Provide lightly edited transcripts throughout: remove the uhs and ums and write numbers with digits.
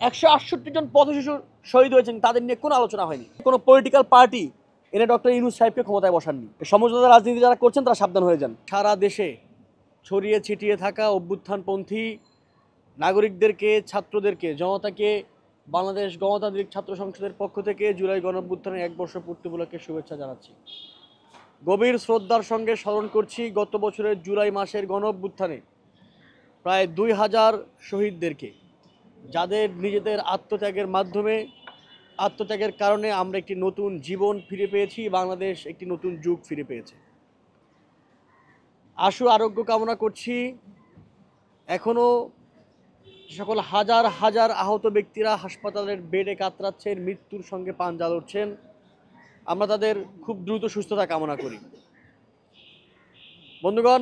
168 জন পথশিশু শহীদ হয়েছেন, তাদের নিয়ে কোনো আলোচনা হয়নি। কোনো পলিটিক্যাল পার্টি এনে ডক্টর ইউনূস সাহেবকে ক্ষমতায় বসাননি। সমঝোতা রাজনীতি যারা করছেন তারা সাবধান হয়ে যান। সারা দেশে ছড়িয়ে ছিটিয়ে থাকা অভ্যুত্থানপন্থী নাগরিকদেরকে, ছাত্রদেরকে, জনতাকে বাংলাদেশ গণতান্ত্রিক ছাত্র সংসদের পক্ষ থেকে জুলাই গণঅভ্যুত্থানের 1 বর্ষ পূর্তি উপলক্ষে শুভেচ্ছা জানাচ্ছি। গভীর শ্রদ্ধার সঙ্গে স্মরণ করছি গত বছরের জুলাই মাসের গণঅভ্যুত্থানে প্রায় 2000 শহীদদেরকে, যাদের নিজেদের আত্মত্যাগের কারণে আমরা একটি নতুন জীবন ফিরে পেয়েছি, বাংলাদেশ একটি নতুন যুগ ফিরে পেয়েছে। আশু আরোগ্য কামনা করছি। এখনও সকল হাজার হাজার আহত ব্যক্তিরা হাসপাতালের বেডে কাতরাচ্ছেন, মৃত্যুর সঙ্গে পাঞ্জা লড়ছেন, আমরা তাদের খুব দ্রুত সুস্থতা কামনা করি। বন্ধুগণ,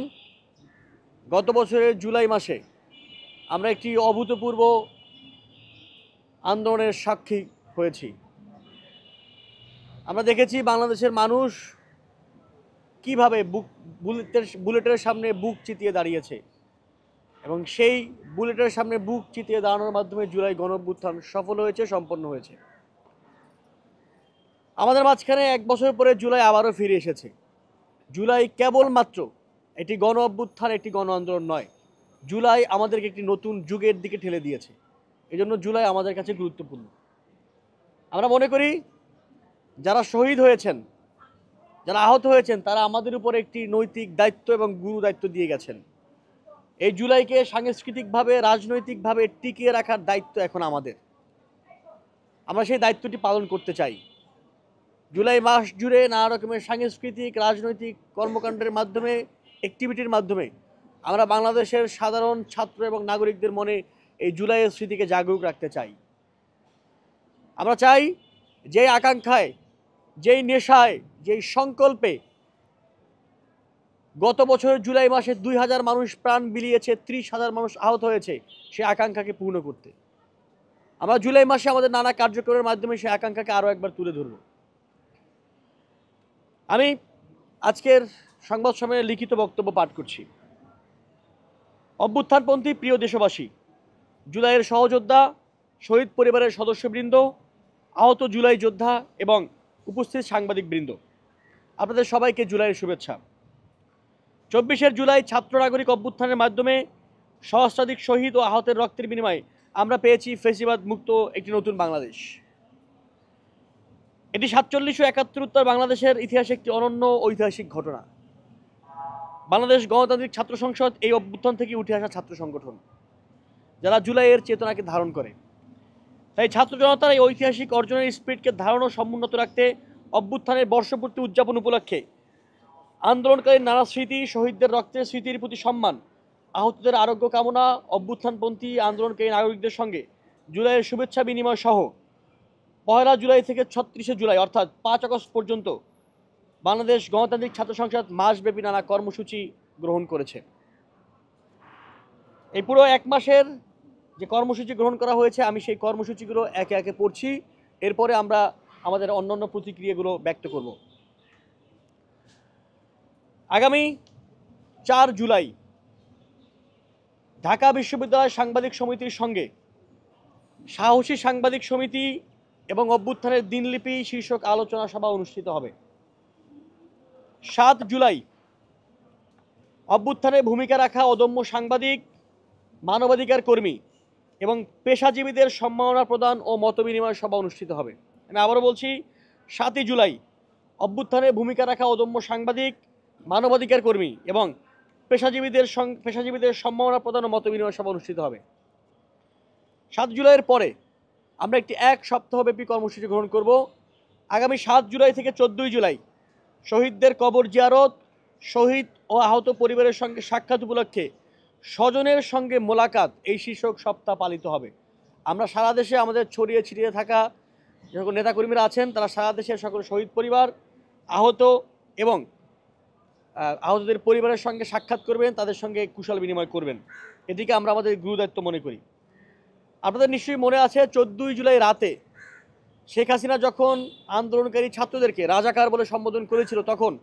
গত বছরের জুলাই মাসে আমরা একটি অভূতপূর্ব আন্দোলনের সাক্ষী হয়েছি। আমরা দেখেছি বাংলাদেশের মানুষ কিভাবে বুলেটের সামনে বুক চিতিয়ে দাঁড়িয়েছে, এবং সেই বুলেটের সামনে বুক চিতিয়ে দাঁড়ানোর মাধ্যমে জুলাই গণঅভ্যুত্থান সফল হয়েছে, সম্পন্ন হয়েছে। আমাদের মাঝখানে 1 বছর পরে জুলাই আবারও ফিরে এসেছে। জুলাই কেবলমাত্র একটি গণ অভ্যুত্থান, একটি গণ আন্দোলন নয়। জুলাই আমাদেরকে একটি নতুন যুগের দিকে ঠেলে দিয়েছে। এজন্য জুলাই আমাদের কাছে গুরুত্বপূর্ণ। আমরা মনে করি যারা শহীদ হয়েছেন, যারা আহত হয়েছেন, তারা আমাদের উপর একটি নৈতিক দায়িত্ব এবং গুরু দায়িত্ব দিয়ে গেছেন। এই জুলাইকে সাংস্কৃতিকভাবে, রাজনৈতিকভাবে টিকিয়ে রাখার দায়িত্ব এখন আমাদের। আমরা সেই দায়িত্বটি পালন করতে চাই। জুলাই মাস জুড়ে নানা রকমের সাংস্কৃতিক, রাজনৈতিক কর্মকাণ্ডের মাধ্যমে, অ্যাক্টিভিটির মাধ্যমে আমরা বাংলাদেশের সাধারণ ছাত্র এবং নাগরিকদের মনে এই জুলাইয়ের স্মৃতিকে জাগরুক রাখতে চাই। আমরা চাই যেই আকাঙ্ক্ষায়, যেই নেশায়, যেই সংকল্পে গত বছরের জুলাই মাসে 2000 মানুষ প্রাণ বিলিয়েছে, 30,000 মানুষ আহত হয়েছে, সেই আকাঙ্ক্ষাকে পূর্ণ করতে আমরা জুলাই মাসে আমাদের নানা কার্যক্রমের মাধ্যমে সেই আকাঙ্ক্ষাকে আরও একবার তুলে ধরব। আমি আজকের সংবাদ সম্মেলনে লিখিত বক্তব্য পাঠ করছি। অভ্যুত্থানপন্থী প্রিয় দেশবাসী, জুলাইয়ের সহযোদ্ধা, শহীদ পরিবারের সদস্যবৃন্দ, আহত জুলাই যোদ্ধা এবং উপস্থিত সাংবাদিকবৃন্দ, আপনাদের সবাইকে জুলাইয়ের শুভেচ্ছা। 24 জুলাই ছাত্র নাগরিক অভ্যুত্থানের মাধ্যমে সহস্রাধিক শহীদ ও আহতের রক্তের বিনিময়ে আমরা পেয়েছি ফেসিবাদ মুক্ত একটি নতুন বাংলাদেশ। এটি 47 ও 71 উত্তর বাংলাদেশের ইতিহাসে একটি অনন্য ঐতিহাসিক ঘটনা। বাংলাদেশ গণতান্ত্রিক ছাত্র সংসদ এই অভ্যুত্থান থেকে উঠে আসা ছাত্র সংগঠন, যারা জুলাইয়ের চেতনাকে ধারণ করে। তাই ছাত্র জনতার এই ঐতিহাসিক অর্জনের স্পিরিটকে ধারণ ও সমুন্নত রাখতে অভ্যুত্থানের বর্ষপূর্তি উদযাপন উপলক্ষে আন্দোলনকারী নানা স্মৃতি, শহীদদের রক্তের স্মৃতির প্রতি সম্মান, আহতদের আরোগ্য কামনা, অভ্যুত্থানপন্থী আন্দোলনকারী নাগরিকদের সঙ্গে জুলাইয়ের শুভেচ্ছা বিনিময় সহ 1 জুলাই থেকে 36 জুলাই অর্থাৎ 5 আগস্ট পর্যন্ত বাংলাদেশ গণতান্ত্রিক ছাত্র সংসদ মাসব্যাপী নানা কর্মসূচি গ্রহণ করেছে। এই পুরো 1 মাসের যে কর্মসূচি গ্রহণ করা হয়েছে, আমি সেই কর্মসূচিগুলো একে একে পড়ছি, এরপরে আমরা আমাদের অন্যান্য প্রতিক্রিয়াগুলো ব্যক্ত করব। আগামী 4 জুলাই ঢাকা বিশ্ববিদ্যালয় সাংবাদিক সমিতির সঙ্গে সাহসী সাংবাদিক সমিতি এবং অভ্যুত্থানের দিনলিপি শীর্ষক আলোচনা সভা অনুষ্ঠিত হবে। 7 জুলাই অভ্যুত্থানে ভূমিকা রাখা অদম্য সাংবাদিক, মানবাধিকার কর্মী এবং পেশাজীবীদের সম্মাননা প্রদান ও মতবিনিময় সভা অনুষ্ঠিত হবে। আমি আবারও বলছি, 7 জুলাই অভ্যুত্থানে ভূমিকা রাখা অদম্য সাংবাদিক, মানবাধিকার কর্মী এবং পেশাজীবীদের সম্মাননা প্রদান ও মতবিনিময় সভা অনুষ্ঠিত হবে। 7 জুলাইয়ের পরে আমরা একটি 1 সপ্তাহব্যাপী কর্মসূচি গ্রহণ করব। আগামী 7 জুলাই থেকে 14 জুলাই শহীদদের কবর জিয়ারত, শহীদ ও আহত পরিবারের সঙ্গে সাক্ষাৎ উপলক্ষে স্বজনের সঙ্গে মোলাকাত এই শীর্ষক সপ্তাহ পালিত হবে। আমরা সারা দেশে আমাদের ছড়িয়ে ছিটিয়ে থাকা যে সকল নেতাকর্মীরা আছেন, তারা সারা দেশের সকল শহীদ পরিবার, আহত এবং আহতদের পরিবারের সঙ্গে সাক্ষাৎ করবেন, তাদের সঙ্গে কুশল বিনিময় করবেন। এদিকে আমরা আমাদের গুরুদায়িত্ব মনে করি। আপনাদের নিশ্চয়ই মনে আছে 14 জুলাই রাতে শেখ হাসিনা যখন আন্দোলনকারী ছাত্রদেরকে রাজাকার বলে সম্বোধন করেছিল, তখন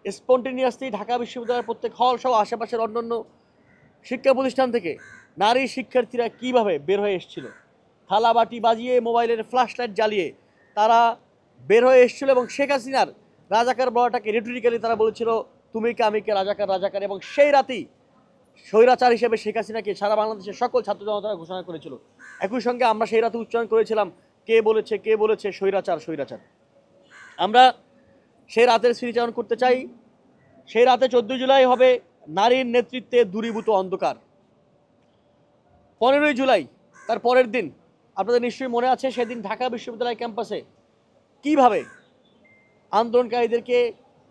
স্পন্টেনিয়াসলি ঢাকা বিশ্ববিদ্যালয়ের প্রত্যেক হল সহ আশেপাশের অন্যান্য শিক্ষা প্রতিষ্ঠান থেকে নারী শিক্ষার্থীরা কিভাবে বের হয়ে এসেছিল। থালাবাটি বাজিয়ে মোবাইলের ফ্ল্যাশ লাইট জ্বালিয়ে তারা বের হয়ে এসেছিল এবং শেখ হাসিনার রাজাকার বলাটাকে রেটরিক্যালি তারা বলেছিল তুমি কে আমি কে রাজাকার রাজাকার, এবং সেই রাতেই স্বৈরাচার হিসেবে শেখ হাসিনাকে সারা বাংলাদেশের সকল ছাত্র জনতা ঘোষণা করেছিল। একই সঙ্গে আমরা সেই রাতে উচ্চারণ করেছিলাম কে বলেছে স্বৈরাচার স্বৈরাচার। আমরা সেই রাতের স্মৃতিচারণ করতে চাই। সেই রাতে 14 জুলাই হবে নারীর নেতৃত্বে দূরীভূত অন্ধকার। 15ই জুলাই তার পরের দিন আপনাদের নিশ্চয়ই মনে আছে, সেদিন ঢাকা বিশ্ববিদ্যালয় ক্যাম্পাসে কিভাবে আন্দোলনকারীদেরকে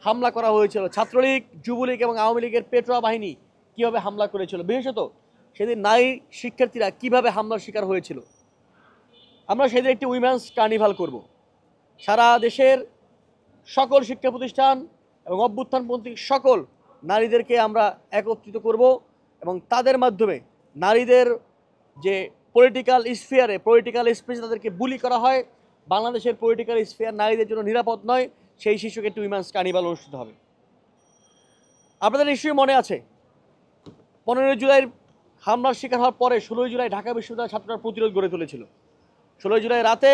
হামলা করা হয়েছিল। ছাত্রলীগ, যুবলীগ এবং আওয়ামী লীগের পেটোয়া বাহিনী কিভাবে হামলা করেছিল, বিশেষত সেদিন নারী শিক্ষার্থীরা কিভাবে হামলার শিকার হয়েছিল। আমরা সেদিন একটি উইমেন্স কার্নিভাল করব। সারা দেশের সকল শিক্ষা প্রতিষ্ঠান এবং অভ্যুত্থানপন্থী সকল নারীদেরকে আমরা একত্রিত করব এবং তাদের মাধ্যমে নারীদের যে পলিটিক্যাল স্পেসে তাদেরকে বুলি করা হয়, বাংলাদেশের পলিটিক্যাল স্ফিয়ার নারীদের জন্য নিরাপদ নয়, সেই শীর্ষকে একটি উইমেন্স কার্নিভাল অনুষ্ঠিত হবে। আপনাদের নিশ্চয়ই মনে আছে 15ই জুলাইয়ের হামলার শিকার হওয়ার পরে 16ই জুলাই ঢাকা বিশ্ববিদ্যালয়ের ছাত্ররা প্রতিরোধ গড়ে তুলেছিল। 16ই জুলাই রাতে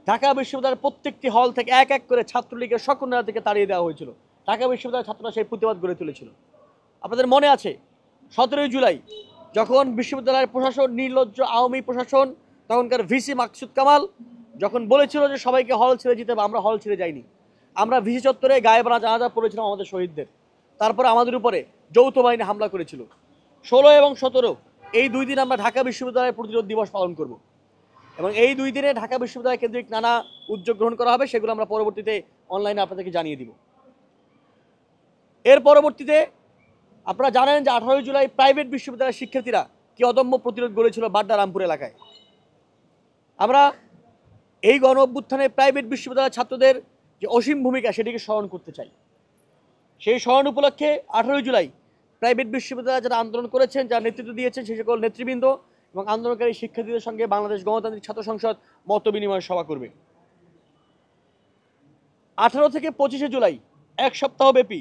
ঢাকা বিশ্ববিদ্যালয়ের প্রত্যেকটি হল থেকে এক এক করে ছাত্রলীগের সকল নেতাদেরকে তাড়িয়ে দেওয়া হয়েছিল। ঢাকা বিশ্ববিদ্যালয়ের ছাত্ররা সেই প্রতিবাদ গড়ে তুলেছিল। আপনাদের মনে আছে 17ই জুলাই যখন বিশ্ববিদ্যালয়ের প্রশাসন, নির্লজ্জ আওয়ামী প্রশাসন, তখনকার ভিসি মাকসুদ কামাল যখন বলেছিল যে সবাইকে হল ছেড়ে যেতে হবে, আমরা হল ছেড়ে যাইনি। আমরা ভিসি চত্বরে গায়ে বানা জানাজা পড়েছিলাম আমাদের শহীদদের। তারপরে আমাদের উপরে যৌথ বাহিনী হামলা করেছিল। 16 এবং 17 এই 2 দিন আমরা ঢাকা বিশ্ববিদ্যালয়ের প্রতিরোধ দিবস পালন করব এবং এই 2 দিনে ঢাকা বিশ্ববিদ্যালয় কেন্দ্রিক নানা উদ্যোগ গ্রহণ করা হবে, সেগুলো আমরা পরবর্তীতে অনলাইনে আপনাদেরকে জানিয়ে দিব। এর পরবর্তীতে আপনারা জানেন যে 18ই জুলাই প্রাইভেট বিশ্ববিদ্যালয়ের শিক্ষার্থীরা কি অদম্য প্রতিরোধ গড়েছিল বাড্ডা রামপুর এলাকায়। আমরা এই গণ অভ্যুত্থানে প্রাইভেট বিশ্ববিদ্যালয়ের ছাত্রদের যে অসীম ভূমিকা সেটিকে স্মরণ করতে চাই। সেই স্মরণ উপলক্ষে 18ই জুলাই প্রাইভেট বিশ্ববিদ্যালয়ে যারা আন্দোলন করেছেন, যারা নেতৃত্ব দিয়েছেন, সেই সকল নেতৃবৃন্দ এবং আন্দোলনকারী শিক্ষার্থীদের সঙ্গে বাংলাদেশ গণতান্ত্রিক ছাত্র সংসদ মত বিনিময় সভা করবে। 18 থেকে 25শে জুলাই এক সপ্তাহব্যাপী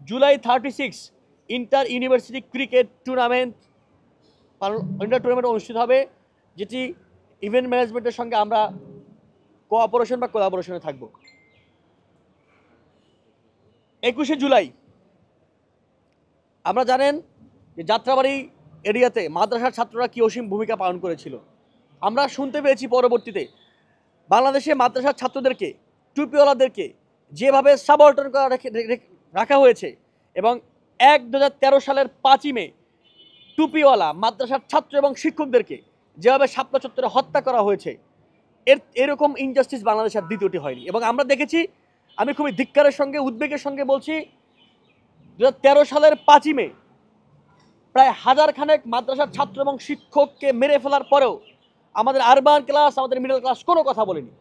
July 36 inter university cricket tournament অনুষ্ঠিত হবে, যেটি ইভেন্ট ম্যানেজমেন্টের সঙ্গে আমরা কোলাবোরেশনে থাকব। 21শে জুলাই আমরা জানেন যে যাত্রাবাড়ি এরিয়াতে মাদ্রাসার ছাত্ররা কি অসীম ভূমিকা পালন করেছিল। আমরা শুনতে পেয়েছি পরবর্তীতে বাংলাদেশে মাদ্রাসার ছাত্রদেরকে, টুপিওয়ালাদেরকে যেভাবে সাবঅর্ডিনেট করা রাখা হয়েছে এবং 2013 সালের 5ই মে টুপিওয়ালা মাদ্রাসার ছাত্র এবং শিক্ষকদেরকে যেভাবে শাপলা চত্বরে হত্যা করা হয়েছে, এরকম ইনজাস্টিস বাংলাদেশের দ্বিতীয়টি হয়নি। এবং আমরা দেখেছি, আমি খুবই ধিক্কারের সঙ্গে উদ্বেগের সঙ্গে বলছি, 2013 সালের 5ই মে প্রায় 1000 খানেক মাদ্রাসার ছাত্র এবং শিক্ষককে মেরে ফেলার পরেও আমাদের আরবান ক্লাস, আমাদের মিডল ক্লাস কোনো কথা বলেনি।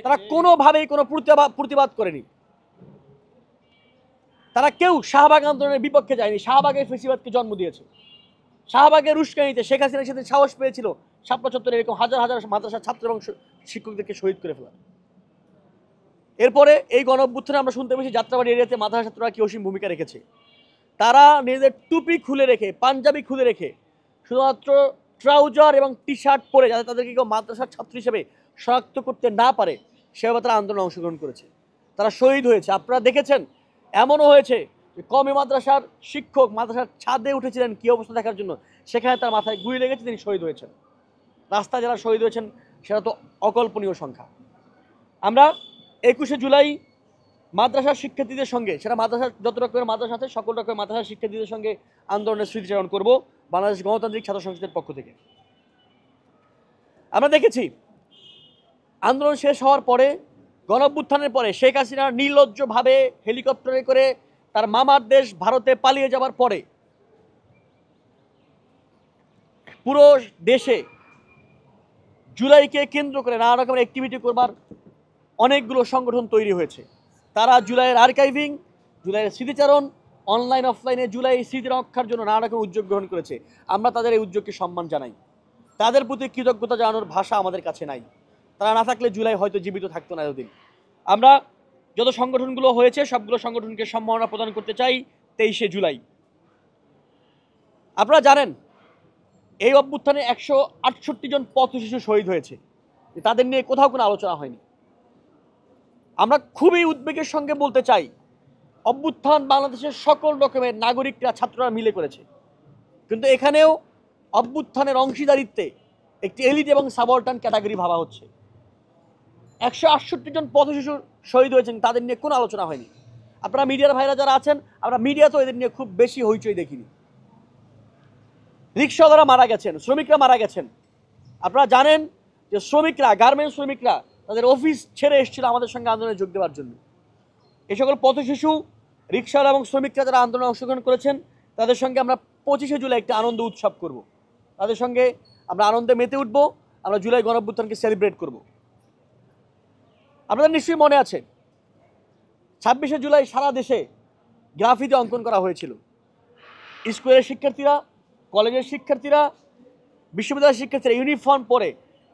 তারা কোনোভাবেই কোনো প্রতিবাদ করেনি। তারা কেউ শাহবাগ আন্দোলনের বিপক্ষে যায়নি। শাহবাগের ফেসিবাদকে জন্ম দিয়েছে। শাহবাগের উস্কানিতে শেখ হাসিনার সাথে সাহস পেয়েছিল শাপলা চত্বরে এরকম হাজার হাজার মাদ্রাসার ছাত্র এবং শিক্ষকদেরকে শহীদ করে ফেলা। এরপরে এই গণ অভ্যুত্থানে আমরা শুনতে পেয়েছি যাত্রাবাড়ি এরিয়াতে মাদ্রাসা ছাত্ররা কি অসীম ভূমিকা রেখেছে। তারা নিজেদের টুপি খুলে রেখে, পাঞ্জাবি খুলে রেখে, শুধুমাত্র ট্রাউজার এবং টি শার্ট পরে, যাতে তাদেরকে কেউ মাদ্রাসার ছাত্র হিসেবে শনাক্ত করতে না পারে, সেভাবে তারা আন্দোলনে অংশগ্রহণ করেছে। তারা শহীদ হয়েছে। আপনারা দেখেছেন, এমনও হয়েছে যে কওমি মাদ্রাসার শিক্ষক মাদ্রাসার ছাদে উঠেছিলেন কী অবস্থা দেখার জন্য, সেখানে তার মাথায় গুলি লেগেছে, তিনি শহীদ হয়েছেন। রাস্তায় যারা শহীদ হয়েছেন সেটা তো অকল্পনীয় সংখ্যা। আমরা 21শে জুলাই মাদ্রাসার শিক্ষার্থীদের সঙ্গে, সেটা মাদ্রাসার যত রকমের মাদ্রাসা আছে সকল রকমের মাদ্রাসার শিক্ষার্থীদের সঙ্গে আন্দোলনের স্মৃতিচারণ করব বাংলাদেশ গণতান্ত্রিক ছাত্র সংসদের পক্ষ থেকে। আমরা দেখেছি আন্দোলন শেষ হওয়ার পরে, গণ অভ্যুত্থানের পরে শেখ হাসিনা নির্লজ্জভাবে হেলিকপ্টারে করে তার মামার দেশ ভারতে পালিয়ে যাওয়ার পরে পুরো দেশে জুলাইকে কেন্দ্র করে নানা রকমের অ্যাক্টিভিটি করবার অনেকগুলো সংগঠন তৈরি হয়েছে। তারা জুলাইয়ের আর্কাইভিং, জুলাইয়ের স্মৃতিচারণ, অনলাইন অফলাইনে জুলাই স্মৃতি রক্ষার জন্য নানা রকম উদ্যোগ গ্রহণ করেছে। আমরা তাদের এই উদ্যোগকে সম্মান জানাই। তাদের প্রতি কৃতজ্ঞতা জানানোর ভাষা আমাদের কাছে নাই। তারা না থাকলে জুলাই হয়তো জীবিত থাকতো না এতদিন। আমরা যত সংগঠনগুলো হয়েছে সবগুলো সংগঠনকে সম্মাননা প্রদান করতে চাই 23শে জুলাই। আপনারা জানেন এই অভ্যুত্থানে 168 জন পথ শিশু শহীদ হয়েছে, তাদের নিয়ে কোথাও কোনো আলোচনা হয়নি। আমরা খুবই উদ্বেগের সঙ্গে বলতে চাই, অভ্যুত্থান বাংলাদেশের সকল রকমের নাগরিকরা, ছাত্ররা মিলে করেছে, কিন্তু এখানেও অভ্যুত্থানের অংশীদারিত্বে একটি এলিট এবং সাবঅর্ডিনেট ক্যাটাগরি ভাবা হচ্ছে। 168 জন পথ শিশু শহীদ হয়েছেন, তাদের নিয়ে কোনো আলোচনা হয়নি। আপনারা মিডিয়ার ভাইরা যারা আছেন, আমরা মিডিয়াতেও এদের নিয়ে খুব বেশি হইচই দেখিনি। রিক্সাওয়ালারা মারা গেছেন, শ্রমিকরা মারা গেছেন। আপনারা জানেন যে শ্রমিকরা, গার্মেন্টস শ্রমিকরা তাদের অফিস ছেড়ে এসেছিল আমাদের সঙ্গে আন্দোলনে যোগ দেওয়ার জন্য। এই সকল পথ শিশু, রিক্সাওয়ালা এবং শ্রমিকরা যারা আন্দোলনে অংশগ্রহণ করেছেন, তাদের সঙ্গে আমরা 25শে জুলাই একটি আনন্দ উৎসব করব। তাদের সঙ্গে আমরা আনন্দে মেতে উঠব, আমরা জুলাই গণঅভ্যুত্থানকে সেলিব্রেট করব। আপনাদের নিশ্চয়ই মনে আছে 26শে জুলাই সারা দেশে গ্রাফিতি অঙ্কন করা হয়েছিল। স্কুলের শিক্ষার্থীরা, কলেজের শিক্ষার্থীরা, বিশ্ববিদ্যালয়ের শিক্ষার্থীরা ইউনিফর্ম পরে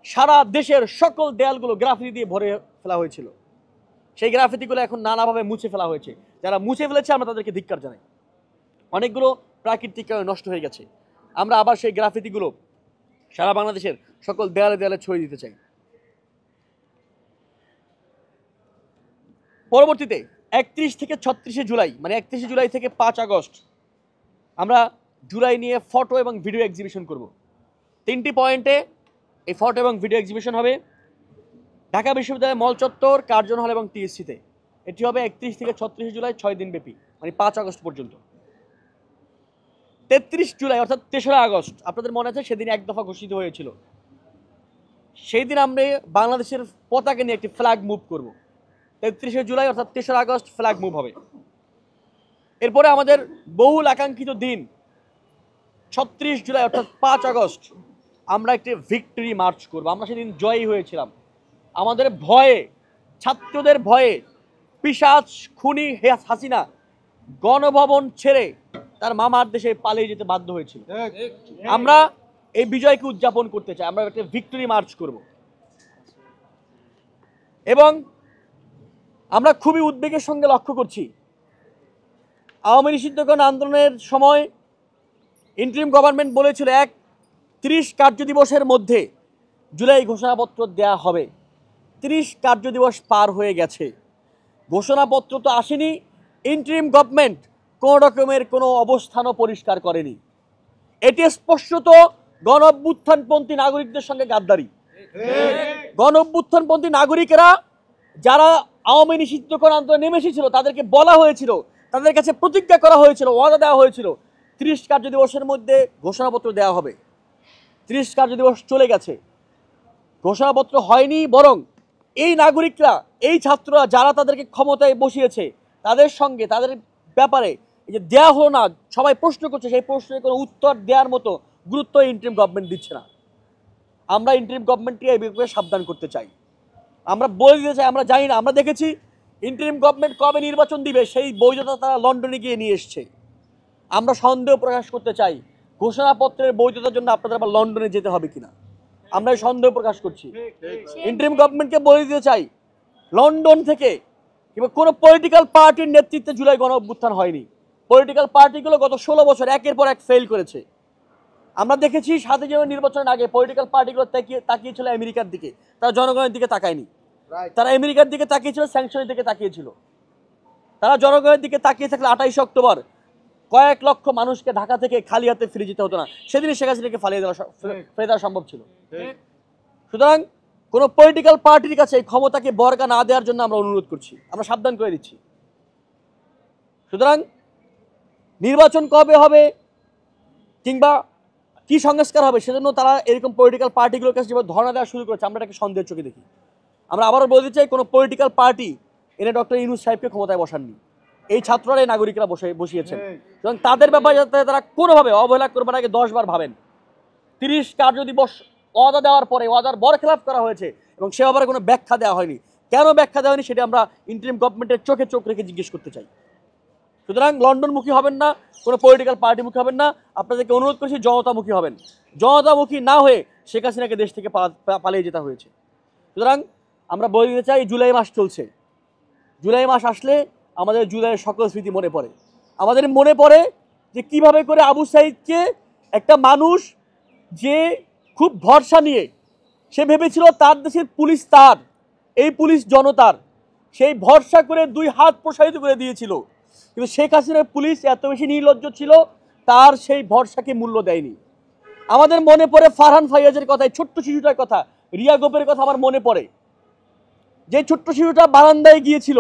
সারা দেশের সকল দেয়ালগুলো গ্রাফিতি দিয়ে ভরে ফেলা হয়েছিল। সেই গ্রাফিতিগুলো এখন নানাভাবে মুছে ফেলা হয়েছে। যারা মুছে ফেলেছে আমরা তাদেরকে ধিক্কার জানাই। অনেকগুলো প্রাকৃতিক কারণে নষ্ট হয়ে গেছে। আমরা আবার সেই গ্রাফিতিগুলো সারা বাংলাদেশের সকল দেয়ালে দেয়ালে ছড়িয়ে দিতে চাই। পরবর্তীতে 31 থেকে 36শে জুলাই, মানে 31শে জুলাই থেকে 5 আগস্ট আমরা জুলাই নিয়ে ফটো এবং ভিডিও এক্সিবিশন করব। 3টি পয়েন্টে এই ফটো এবং ভিডিও এক্সিবিশন হবে। ঢাকা বিশ্ববিদ্যালয়ের মল চত্বর, কার্জন হল এবং টিএসসিতে। এটি হবে 31 থেকে 36শে জুলাই, 6 দিন ব্যাপী, মানে 5 আগস্ট পর্যন্ত। 33 জুলাই অর্থাৎ 3রা আগস্ট, আপনাদের মনে আছে সেদিন এক দফা ঘোষিত হয়েছিল। সেই দিন আমরা বাংলাদেশের পতাকা নিয়ে একটি ফ্ল্যাগ মুভ করব। 33শে জুলাই অর্থাৎ 3রা আগস্ট ফ্ল্যাগ মুভ হবে। এরপরে আমাদের বহুল আকাঙ্ক্ষিত দিন 36 জুলাই অর্থাৎ 5 আগস্ট আমরা একটি ভিক্টরি মার্চ করব। আমরা সেদিন জয়ী হয়েছিলাম। আমাদের ভয়ে, ছাত্রদের ভয়ে পিশাচ খুনি হাসিনা গণভবন ছেড়ে তার মামার দেশে পালিয়ে যেতে বাধ্য হয়েছিল। আমরা এই বিজয়কে উদযাপন করতে চাই, আমরা একটা ভিক্টরি মার্চ করব। এবং আমরা খুবই উদ্বেগের সঙ্গে লক্ষ্য করছি, আওয়ামী নিষিদ্ধকরণ আন্দোলনের সময় ইন্টারিম গভর্নমেন্ট বলেছিল 30 কার্যদিবসের মধ্যে জুলাই ঘোষণাপত্র দেয়া হবে। 30 কার্যদিবস পার হয়ে গেছে, ঘোষণাপত্র তো আসেনি। ইন্টারিম গভর্নমেন্ট কোনো রকমের কোনো অবস্থানও পরিষ্কার করেনি। এটি স্পষ্টত গণঅভ্যুত্থানপন্থী নাগরিকদের সঙ্গে গাদ্দারি। গণঅভ্যুত্থানপন্থী নাগরিকেরা যারা আওয়ামী নিষিদ্ধকরণ আন্দোলনে নেমে এসেছিল, তাদেরকে বলা হয়েছিল, তাদের কাছে প্রতিজ্ঞা করা হয়েছিল, ওয়াদা দেওয়া হয়েছিল 30 কার্যদিবসের মধ্যে ঘোষণাপত্র দেওয়া হবে। 30 কার্যদিবস চলে গেছে, ঘোষণাপত্র হয়নি। বরং এই নাগরিকরা, এই ছাত্ররা যারা তাদেরকে ক্ষমতায় বসিয়েছে, তাদের সঙ্গে, তাদের ব্যাপারে এই যে দেওয়া হলো না, সবাই প্রশ্ন করছে, সেই প্রশ্নের কোনো উত্তর দেওয়ার মতো গুরুত্ব ইন্টারিম গভর্নমেন্ট দিচ্ছে না। আমরা ইন্টারিম গভর্নমেন্টকে এই ব্যাপারে সাবধান করতে চাই। আমরা বলে দিতে চাই, আমরা জানি না, আমরা দেখেছি ইন্টারিম গভর্নমেন্ট কবে নির্বাচন দিবে সেই বৈধতা তারা লন্ডনে গিয়ে নিয়ে এসছে। আমরা সন্দেহ প্রকাশ করতে চাই ঘোষণাপত্রের বৈধতার জন্য আপনাদের আবার লন্ডনে যেতে হবে কিনা, আমরা এই সন্দেহ প্রকাশ করছি। ইন্টারিম গভর্নমেন্টকে বলে দিতে চাই, লন্ডন থেকে কিংবা কোনো পলিটিক্যাল পার্টির নেতৃত্বে জুলাই গণ অভ্যুত্থান হয়নি। পলিটিক্যাল পার্টিগুলো গত 16 বছর একের পর এক ফেল করেছে। আমরা দেখেছি 7 জানুয়ারি নির্বাচনের আগে পলিটিক্যাল পার্টিগুলো তাকিয়েছিল আমেরিকার দিকে, তারা জনগণের দিকে তাকায়নি। তারা আমেরিকার দিকে তাকিয়েছিল, স্যাংশনের দিকে তাকিয়েছিল। তারা জনগণের দিকে তাকিয়ে থাকলে 28 অক্টোবর কয়েক লক্ষ মানুষকে ঢাকা থেকে খালি হাতে ফিরে যেতে হতো না, সেদিনই শেখ হাসিনাকে ফেলে দেওয়া সম্ভব ছিল। সুতরাং কোনো পলিটিক্যাল পার্টির কাছে এই ক্ষমতাকে বর্গা না দেওয়ার জন্য আমরা অনুরোধ করছি, আমরা সাবধান করে দিচ্ছি। সুতরাং নির্বাচন কবে হবে কিংবা কি সংস্কার হবে সেজন্য তারা এরকম পলিটিক্যাল পার্টিগুলোর কাছে যেভাবে ধর্ণা দেওয়া শুরু করেছে, আমরা এটাকে সন্দেহের চোখে দেখি। আমরা আবারও বলতে চাই, কোনো পলিটিক্যাল পার্টি এনে ডক্টর ইউনূস সাহেবকে ক্ষমতায় বসাননি, এই ছাত্ররা, এই নাগরিকরা বসিয়েছেন। এবং তাদের ব্যাপারে যাতে তারা কোনোভাবে অবহেলা করবার আগে 10 বার ভাবেন। 30 কার্যদিবস ওয়াদা দেওয়ার পরে ওয়াদার বরখেলাপ করা হয়েছে এবং সে ব্যাপারে কোনো ব্যাখ্যা দেওয়া হয়নি। কেন ব্যাখ্যা দেওয়া হয়নি সেটা আমরা ইন্টারিম গভর্নমেন্টের চোখে চোখ রেখে জিজ্ঞেস করতে চাই। সুতরাং লন্ডনমুখী হবেন না, কোনো পলিটিক্যাল পার্টিমুখী হবেন না, আপনাদেরকে অনুরোধ করছি জনতামুখী হবেন। জনতামুখী না হয়ে শেখ হাসিনাকে দেশ থেকে পালিয়ে যেতে হয়েছে। সুতরাং আমরা বলে দিতে চাই, জুলাই মাস চলছে, জুলাই মাস আসলে আমাদের জুলাইয়ের সকল স্মৃতি মনে পড়ে। আমাদের মনে পড়ে যে কিভাবে করে আবু সাঈদকে একটা মানুষ যে খুব ভরসা নিয়ে সে ভেবেছিল তার দেশের পুলিশ তার, এই পুলিশ জনতার, সেই ভরসা করে দুই হাত প্রসারিত করে দিয়েছিল। কিন্তু শেখ হাসিনার পুলিশ এত বেশি নির্লজ্জ ছিল, তার সেই ভরসাকে মূল্য দেয়নি। আমাদের মনে পড়ে ফারহান ফাইয়াজের কথা, এই ছোট্ট শিশুটার কথা, রিয়া গোপের কথা আমার মনে পড়ে। যে ছোট্ট শিশুটা বারান্দায় গিয়েছিল,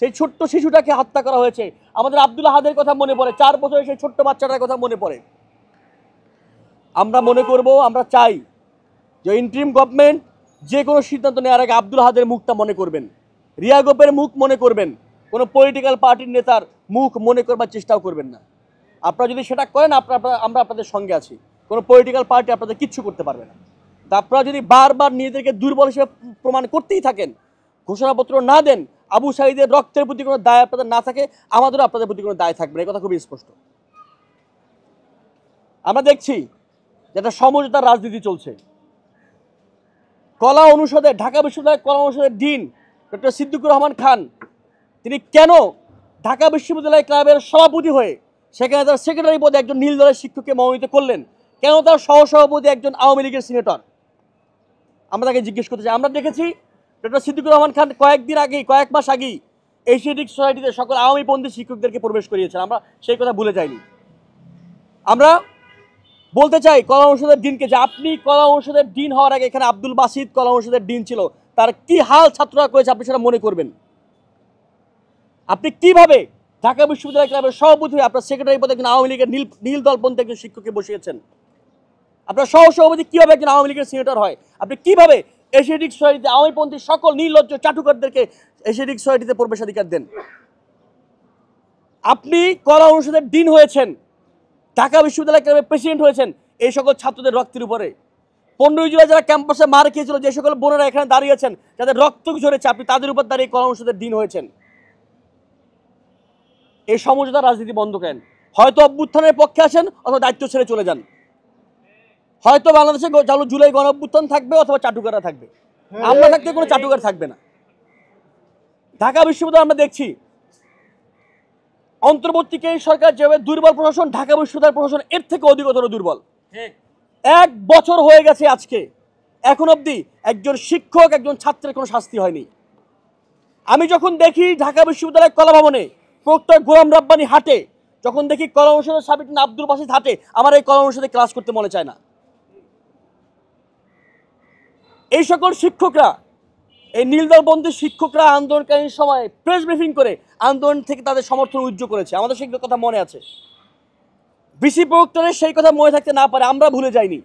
সেই ছোট্ট শিশুটাকে হত্যা করা হয়েছে। আমাদের আব্দুল আহাদের কথা মনে পড়ে, 4 বছরের সেই ছোট্ট বাচ্চাটার কথা মনে পড়ে। আমরা মনে করব, আমরা চাই যে ইন্টারিম গভর্নমেন্ট যে কোনো সিদ্ধান্ত নেওয়ার আগে আব্দুল আহাদের মুখটা মনে করবেন, রিয়া গোপের মুখ মনে করবেন, কোনো পলিটিক্যাল পার্টির নেতার মুখ মনে করবার চেষ্টাও করবেন না। আপনারা যদি সেটা করেন, আমরা আপনাদের সঙ্গে আছি। কোনো পলিটিক্যাল পার্টি আপনাদের কিচ্ছু করতে পারবে না। তা আপনারা যদি বারবার নিজেদেরকে দুর্বল হিসেবে প্রমাণ করতেই থাকেন, ঘোষণাপত্র না দেন, আবু সাঈদের রক্তের প্রতি কোনো দায় আপনাদের না থাকে, আমাদেরও আপনাদের প্রতি কোনো দায় থাকবে না, এই কথা খুবই স্পষ্ট। আমরা দেখছি যে একটা সমঝোতার রাজনীতি চলছে। কলা অনুষদে, ঢাকা বিশ্ববিদ্যালয়ের কলা অনুষদের ডিন ডক্টর সিদ্দিকুর রহমান খান, তিনি কেন ঢাকা বিশ্ববিদ্যালয় ক্লাবের সভাপতি হয়ে সেখানে তার সেক্রেটারি পদে একজন নীল দলের শিক্ষককে মনোনীত করলেন? কেন তার সহসভাপতি একজন আওয়ামী লীগের সিনেটর? আমরা তাকে জিজ্ঞেস করতে চাই। আমরা দেখেছি ডক্টর সিদ্দিকুর রহমান খান কয়েক মাস আগেই এশিয়াটিক সোসাইটিতে সকল আওয়ামীপন্থী শিক্ষকদেরকে প্রবেশ করিয়েছেন। আমরা সেই কথা ভুলে যাইনি। আমরা বলতে চাই কলা অনুষদের ডিনকে, যে আপনি কলা অনুষদের ডিন হওয়ার আগে এখানে আব্দুল বাসিত কলা অনুষদের ডিন ছিল, তার কি হাল ছাত্ররা করেছে আপনি সেটা মনে করবেন। আপনি কিভাবে ঢাকা বিশ্ববিদ্যালয় ক্লাবের সভাপতি হয়ে আপনার সেক্রেটারি পদে একজন আওয়ামী লীগের নীল দলপন্থী একজন শিক্ষককে বসিয়েছেন? আপনার সহসভাপতি কিভাবে একজন আওয়ামী লীগের সিনেটর হয়? আপনি কিভাবে এশিয়াটিক সোসাইটিতে আওয়ামীপন্থী সকল নির্লজ্জ চাটুকারদেরকে এশিয়াটিক সোসাইটিতে প্রবেশাধিকার দেন? আপনি কলা অনুষদের ডিন হয়েছেন, ঢাকা বিশ্ববিদ্যালয় ক্লাবের প্রেসিডেন্ট হয়েছেন এই সকল ছাত্রদের রক্তের উপরে। 15 জুলাই যারা ক্যাম্পাসে মার খেয়েছিল, যে সকল বোনেরা এখানে দাঁড়িয়েছেন, যাদের রক্ত ঝরেছে, আপনি তাদের উপর দাঁড়িয়ে কলা অনুষদের ডিন হয়েছেন। এই সমঝোতার রাজনীতি বন্ধ করেন। হয়তো অভ্যুত্থানের পক্ষে আসেন অথবা দায়িত্ব ছেড়ে চলে যান। হয়তো বাংলাদেশে জুলাই গণ অভ্যুত্থান থাকবে অথবা চাটুকাররা থাকবে, আমরা থাকতে কোনো চাটুকার থাকবে না। ঢাকা বিশ্ববিদ্যালয় আমরা দেখছি অন্তর্বর্তীকালীন সরকার যেভাবে দুর্বল প্রশাসন, ঢাকা বিশ্ববিদ্যালয় প্রশাসন এর থেকে অধিকতর দুর্বল। 1 বছর হয়ে গেছে আজকে, এখন অবধি একজন শিক্ষক, একজন ছাত্রের কোনো শাস্তি হয়নি। আমি যখন দেখি ঢাকা বিশ্ববিদ্যালয় কলা ভবনে প্রক্টর গোলাম রাব্বানী হাঁটে, যখন দেখি কলা অনুষদের সাবিক আব্দুল বাসিত হাঁটে, আমার এই কলা অনুষদে ক্লাস করতে মনে চায় না। এই সকল শিক্ষকরা, এই নীলদলবন্ধী শিক্ষকরা আন্দোলনকালীন সময় প্রেস ব্রিফিং করে আন্দোলন থেকে তাদের সমর্থন উজ্জ্বল করেছে, আমাদের সেই কথা মনে আছে। বিসি প্রক্টরের সেই কথা মনে থাকতে না পারে, আমরা ভুলে যাইনি।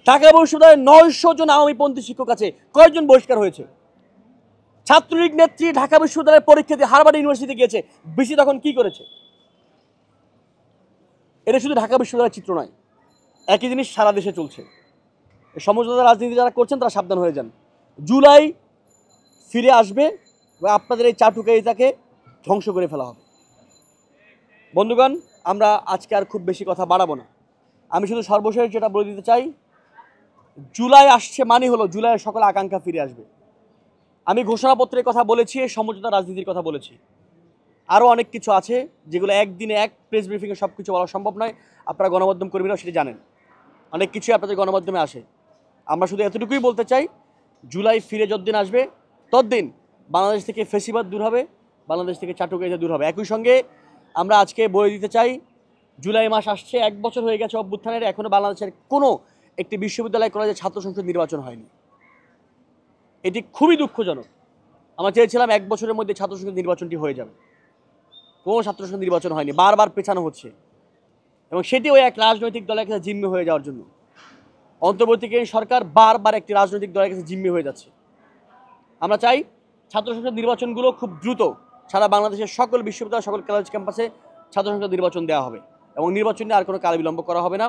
ঢাকা বিশ্ববিদ্যালয়ে 900 জন আওয়ামীপন্থী শিক্ষক আছে, কয়েকজন বহিষ্কার হয়েছে? ছাত্রলীগ নেত্রী ঢাকা বিশ্ববিদ্যালয়ের পরীক্ষা দিয়ে হার্ভার্ড ইউনিভার্সিটি গিয়েছে, বিসি তখন কি করেছে? এটা শুধু ঢাকা বিশ্ববিদ্যালয়ের চিত্র নয়, একই জিনিস সারা দেশে চলছে। সমঝোতা রাজনীতি যারা করছেন তারা সাবধান হয়ে যান। জুলাই ফিরে আসবে এবং আপনাদের এই চাটুকারিতাকে ধ্বংস করে ফেলা হবে। বন্ধুগণ, আমরা আজকে আর খুব বেশি কথা বাড়াবো না। আমি শুধু সর্বশেষ যেটা বলে দিতে চাই, জুলাই আসছে মানে হলো জুলাইয়ের সকল আকাঙ্ক্ষা ফিরে আসবে। আমি ঘোষণাপত্রের কথা বলেছি, সমঝোতা রাজনীতির কথা বলেছি, আরও অনেক কিছু আছে যেগুলো একদিনে এক প্রেস ব্রিফিংয়ে সব কিছু বলা সম্ভব নয়। আপনারা গণমাধ্যম কর্মীরাও সেটা জানেন, অনেক কিছুই আপনাদের গণমাধ্যমে আসে। আমরা শুধু এতটুকুই বলতে চাই, জুলাই ফিরে যতদিন আসবে ততদিন বাংলাদেশ থেকে ফেসিবাদ দূর হবে, বাংলাদেশ থেকে চাটুকারিতা দূর হবে। একই সঙ্গে আমরা আজকে বলে দিতে চাই, জুলাই মাস আসছে, 1 বছর হয়ে গেছে অভ্যুত্থানের, এখনও বাংলাদেশের কোনো একটি বিশ্ববিদ্যালয় কলেজে ছাত্র সংসদ নির্বাচন হয়নি। এটি খুবই দুঃখজনক। আমরা চেয়েছিলাম 1 বছরের মধ্যে ছাত্র সংসদ নির্বাচনটি হয়ে যাবে, কোনো ছাত্র সংসদ নির্বাচন হয়নি, বারবার পেছানো হচ্ছে, এবং সেটি ওই এক রাজনৈতিক দলের কাছে জিম্মি হয়ে যাওয়ার জন্য। অন্তর্বর্তীকালীন সরকার বারবার একটি রাজনৈতিক দলের কাছে জিম্মি হয়ে যাচ্ছে। আমরা চাই ছাত্র সংসদ নির্বাচনগুলো খুব দ্রুত সারা বাংলাদেশের সকল বিশ্ববিদ্যালয়, সকল কলেজ ক্যাম্পাসে ছাত্র সংসদ নির্বাচন দেওয়া হবে এবং নির্বাচন নিয়ে আর কোনো কাল বিলম্ব করা হবে না।